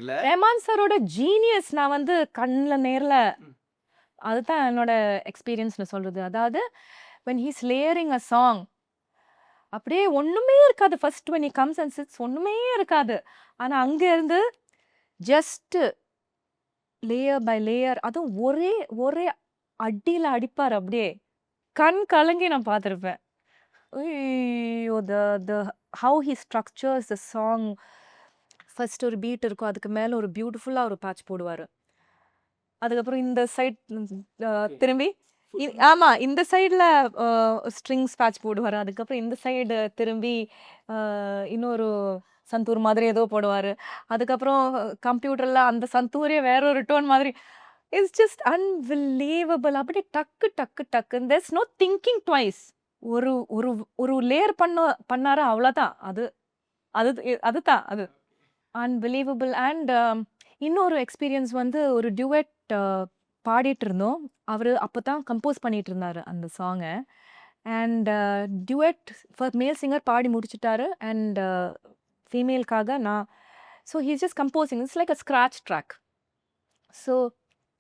இல்ல? ரெஹ்மான் சாரோட ஜீனியஸ் நான் வந்து கண்ல நேர்ல ம். அதுதான் என்னோட எக்ஸ்பீரியன்ஸ்னு சொல்றது. அதாவது when he's layering a song அப்படியே ஒண்ணுமே இருக்காது. First when he comes and sits ஒண்ணுமே இருக்காது. ஆனா அங்க இருந்து ஜஸ்ட் லேயர் பை லேயர் அதுவும் ஒரே ஒரே அடியில அடிப்பாரு அப்படியே. கண் கலங்கி நான் பார்த்துருப்பேன். ஐயோ! The how he structures the song. First ஒரு பீட் இருக்கும். அதுக்கு மேல ஒரு பியூட்டிஃபுல்லா ஒரு பேட்ச் போடுவாரு. அதுக்கப்புறம் இந்த சைட் ஓகே. திரும்பி ஆமா. இந்த சைடுல ஸ்ட்ரிங்ஸ் பேட்ச் போடுவாரு. அதுக்கப்புறம் இந்த சைடு திரும்பி அ இன்னொரு சந்தூர் மாதிரி ஏதோ போடுவாரு. அதுக்கப்புறம் கம்ப்யூட்டர்ல அந்த சந்தூரே வேற ஒரு டோன் மாதிரி. It's just unbelievable. அப்படியே டக்கு டக்கு டக்குன்னு தேர்ஸ் நோ திங்கிங் ட்வைஸ். ஒரு ஒரு ஒரு லேயர் பண்ணாரு அவ்வளோதான். அது அது அதுதான் அது. அன்பிலீவபிள் அண்ட் இன்னொரு எக்ஸ்பீரியன்ஸ் வந்து ஒரு டியூயட் பாடிட்டு இருந்தோம். அவரு அப்பதான் கம்போஸ் பண்ணிட்டு இருந்தாரு அந்த சாங்க. And duet for male singer பாடி முடிச்சுட்டாரு. அண்ட் ஃபீமேல்க்காக நான் so he's just composing. It's like a scratch track. So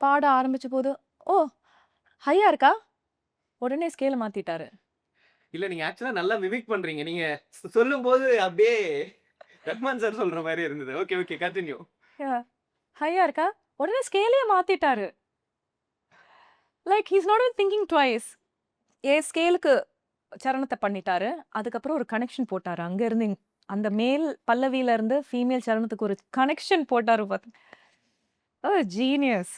பாட ஆரம்பிச்ச போது, "ஓ! ஹையா இருக்கா?" உடனே ஸ்கேல மாத்திட்டாரு. இல்ல நீங்க ஆக்சுவலா நல்லா மிமிக் பண்றீங்க. நீங்க சொல்லும்போது அப்படியே ரஹ்மான் சார் சொல்ற மாரி இருந்தது. Okay, okay. கன்டின்யூ. ஹையா இருக்கா? உடனே ஸ்கேலயே மாத்திட்டாரு. Like he is not even thinking twice. என் ஸ்கேலுக்கு சரணத்த பண்ணிட்டாரு. அதுக்கப்புறம் ஒரு கனெக்ஷன் போட்டாரு. அங்க இருந்து அந்த மேல் பல்லவியில இருந்து ஃபீமேல் சரணத்துக்கு ஒரு கனெக்ஷன் போட்டாரு பாத்து. ஜீனியஸ்.